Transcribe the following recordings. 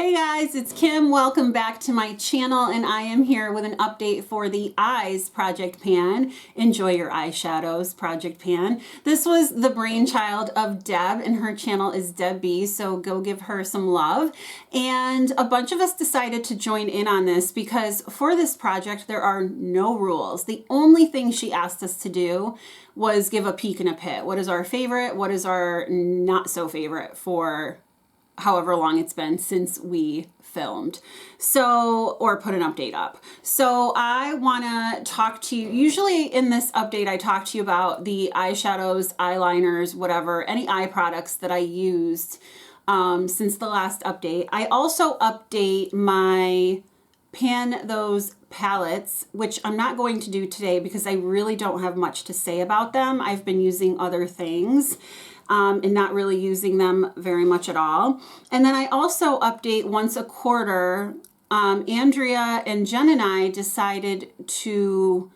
Hey guys, it's Kim. Welcome back to my channel, and I am here with an update for the Eyes Project Pan. Enjoy your eyeshadows project pan. This was the brainchild of Deb, and her channel is Deb B, so go give her some love. And a bunch of us decided to join in on this because for this project there are no rules. The only thing she asked us to do was give a peek and a pit. What is our favorite? What is our not so favorite for however long it's been since we filmed, or put an update up. So I want to talk to you, usually in this update I talk to you about the eyeshadows, eyeliners, whatever, any eye products that I used since the last update. I also update my pan those palettes, which I'm not going to do today because I really don't have much to say about them. I've been using other things and not really using them very much at all. And then I also update once a quarter. Andrea and Jen and I decided to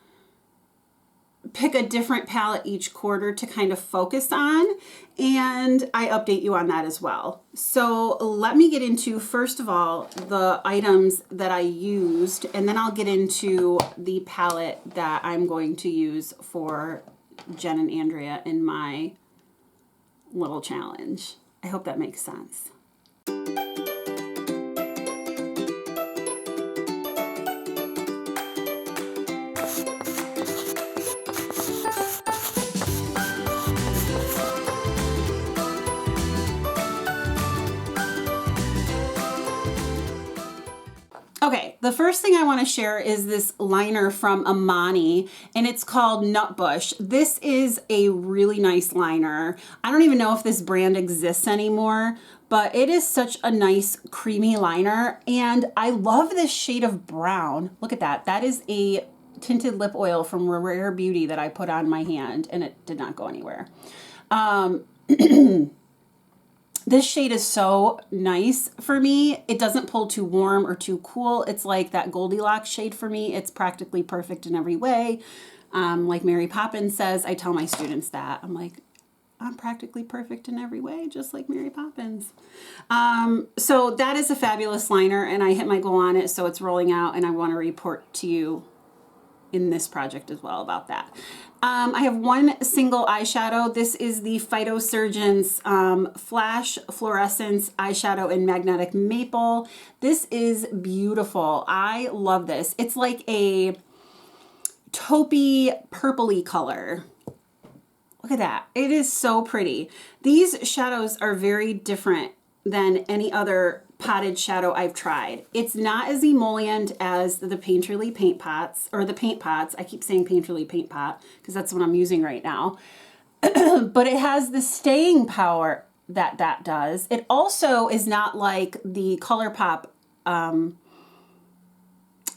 pick a different palette each quarter to kind of focus on, and I update you on that as well. So let me get into, first of all, the items that I used, and then I'll get into the palette that I'm going to use for Jen and Andrea in my little challenge. I hope that makes sense. Okay, the first thing I want to share is this liner from Avene, and it's called Nutbush. This is a really nice liner. I don't even know if this brand exists anymore, but it is such a nice creamy liner, and I love this shade of brown. Look at that. That is a tinted lip oil from Rare Beauty that I put on my hand, and it did not go anywhere. This shade is so nice for me. It doesn't pull too warm or too cool. It's like that Goldilocks shade for me. It's practically perfect in every way. Like Mary Poppins says, I tell my students that. I'm like, I'm practically perfect in every way, just like Mary Poppins. So that is a fabulous liner, and I hit my goal on it, so it's rolling out, and I want to report to you in this project as well about that. I have one single eyeshadow. This is the Phytosurgeon's Flash Fluorescence Eyeshadow in Magnetic Maple. This is beautiful. I love this. It's like a taupey purpley color. Look at that. It is so pretty. These shadows are very different than any other potted shadow I've tried. It's not as emollient as the Painterly paint pots, or the paint pots. I keep saying Painterly paint pot because that's what I'm using right now. But it has the staying power that does. It also is not like the ColourPop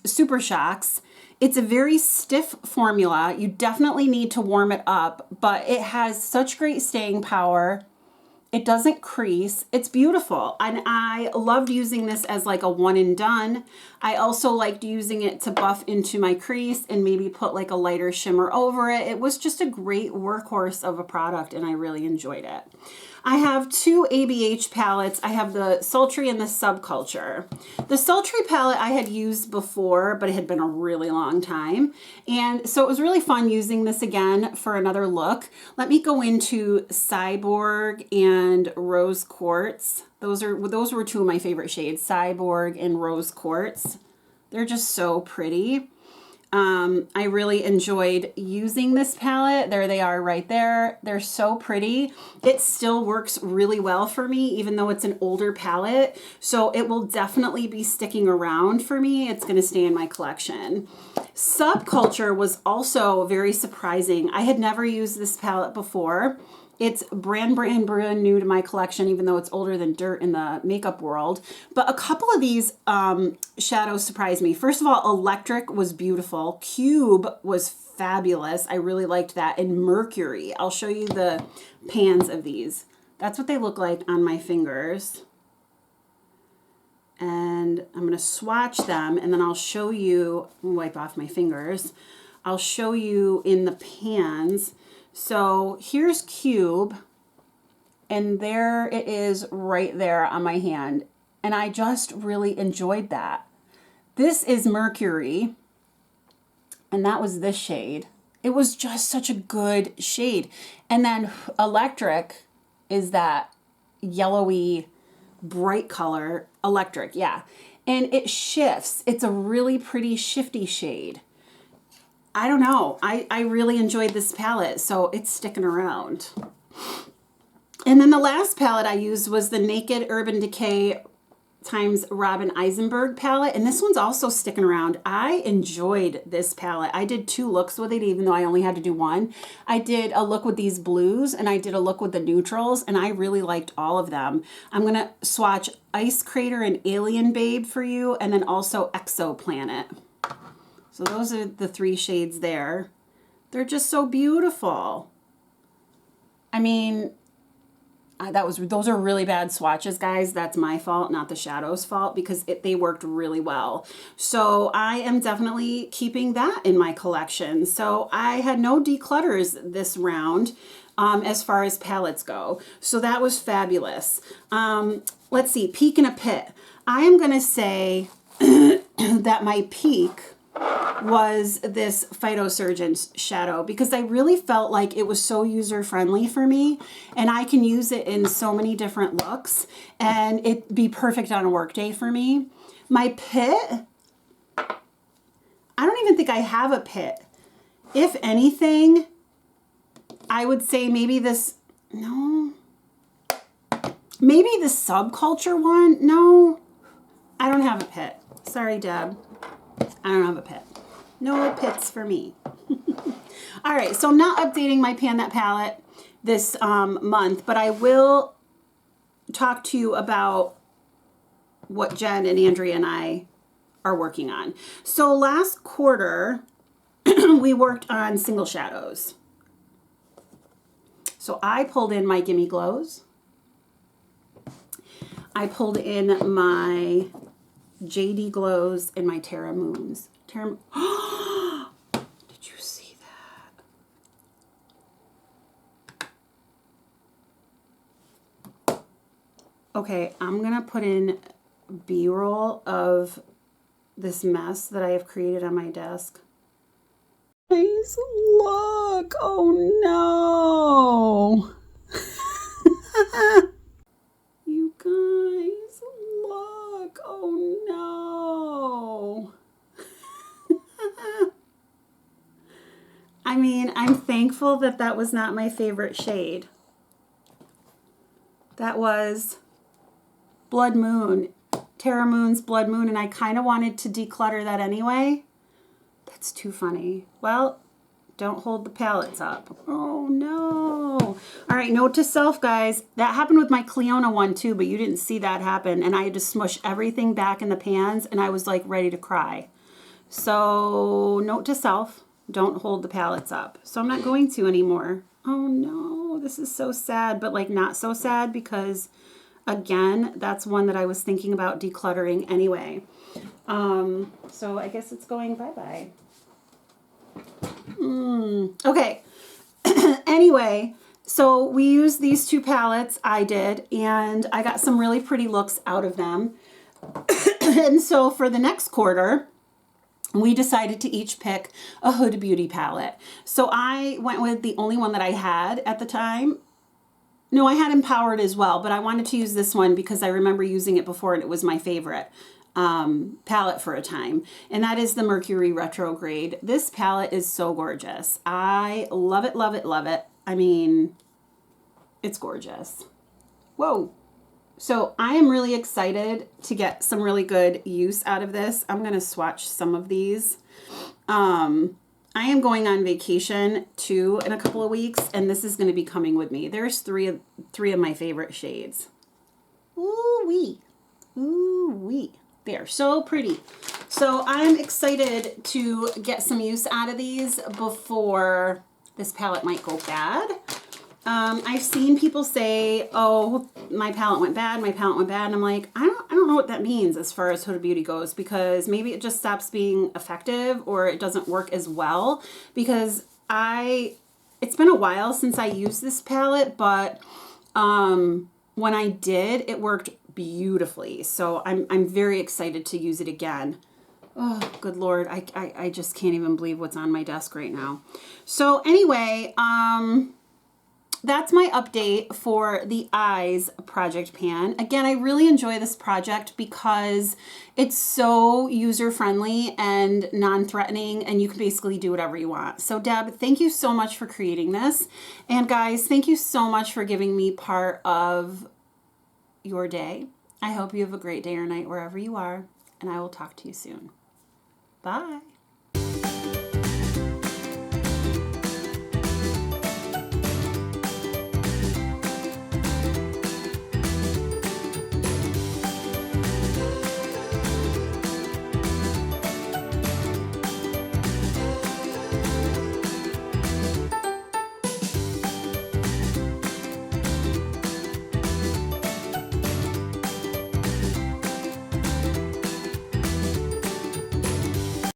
Super Shocks. It's a very stiff formula. You definitely need to warm it up, but it has such great staying power. It doesn't crease. It's beautiful. And I loved using this as like a one and done. I also liked using it to buff into my crease and maybe put like a lighter shimmer over it. It was just a great workhorse of a product, and I really enjoyed it. I have two ABH palettes. I have the Sultry and the Subculture. The Sultry palette I had used before, but it had been a really long time. And so it was really fun using this again for another look. Let me go into Cyborg and Rose Quartz. Those were two of my favorite shades, Cyborg and Rose Quartz. They're just so pretty. I really enjoyed using this palette. There they are right there. They're so pretty. It still works really well for me, even though it's an older palette. So it will definitely be sticking around for me. It's going to stay in my collection. Subculture was also very surprising. I had never used this palette before. It's brand new to my collection, even though it's older than dirt in the makeup world. But a couple of these shadows surprised me. First of all, Electric was beautiful. Cube was fabulous. I really liked that. And Mercury. I'll show you the pans of these. That's what they look like on my fingers. And I'm going to swatch them, and then I'll show you, wipe off my fingers. I'll show you in the pans. So here's Cube, and there it is right there on my hand. And I just really enjoyed that. This is Mercury, and that was this shade. It was just such a good shade. And then Electric is that yellowy, bright color. Electric, yeah. And it shifts. It's a really pretty shifty shade. I don't know. I really enjoyed this palette, so it's sticking around. And then the last palette I used was the Naked Urban Decay times Robin Eisenberg palette, and this one's also sticking around. I enjoyed this palette. I did 2 looks with it, even though I only had to do 1. I did a look with these blues, and I did a look with the neutrals, and I really liked all of them. I'm gonna swatch Ice Crater and Alien Babe for you, and then also Exoplanet. So those are the 3 shades there. They're just so beautiful. I mean, those are really bad swatches, guys. That's my fault, not the shadow's fault, because they worked really well. So I am definitely keeping that in my collection. So I had no declutters this round as far as palettes go. So that was fabulous. Let's see, peak in a pit. I am going to say that my peak was this Phytosurgeon's shadow, because I really felt like it was so user-friendly for me, and I can use it in so many different looks, and it'd be perfect on a work day for me. My pit, I don't even think I have a pit. If anything, I would say maybe this, no, maybe the Subculture one. No, I don't have a pit. Sorry, Deb. I don't have a pit. No pits for me. All right, so I'm not updating my Pan That palette this month, but I will talk to you about what Jen and Andrea and I are working on. So last quarter, we worked on single shadows. So I pulled in my Gimme Glows. I pulled in my JD Glows and my Terra Moons. Did you see that? Okay, I'm gonna put in B-roll of this mess that I have created on my desk. Guys, look! Oh no! You guys, look! Oh no! I mean, I'm thankful that that was not my favorite shade. That was Blood Moon, Terra Moon's Blood Moon, and I kind of wanted to declutter that anyway. That's too funny. Well, don't hold the palettes up. Oh no. All right, note to self, guys. That happened with my Cleona one too, but you didn't see that happen, and I had to smush everything back in the pans, and I was like ready to cry. So note to self, don't hold the palettes up. So I'm not going to anymore. Oh no, this is so sad, but like not so sad, because again, that's one that I was thinking about decluttering anyway. So I guess it's going bye-bye. Okay. Anyway, so we used these 2 palettes, I did, and I got some really pretty looks out of them. And so for the next quarter, we decided to each pick a Huda Beauty palette. So I went with the only one that I had at the time. No, I had Empowered as well, but I wanted to use this one because I remember using it before and it was my favorite palette for a time. And that is the Mercury Retrograde. This palette is so gorgeous. I love it, love it, love it. I mean, it's gorgeous. Whoa. So I am really excited to get some really good use out of this. I'm going to swatch some of these. I am going on vacation too in a couple of weeks, and this is going to be coming with me. There's three of my favorite shades. Ooh-wee. Ooh-wee. They are so pretty. So I'm excited to get some use out of these before this palette might go bad. I've seen people say, oh, my palette went bad, my palette went bad. And I'm like, I don't know what that means as far as Huda Beauty goes, because maybe it just stops being effective or it doesn't work as well, because it's been a while since I used this palette, but when I did, it worked beautifully. So I'm very excited to use it again. Oh, good Lord. I just can't even believe what's on my desk right now. So anyway, that's my update for the Eyes project pan. Again, I really enjoy this project because it's so user-friendly and non-threatening, and you can basically do whatever you want. So Deb, thank you so much for creating this. And guys, thank you so much for giving me part of your day. I hope you have a great day or night wherever you are, and I will talk to you soon. Bye.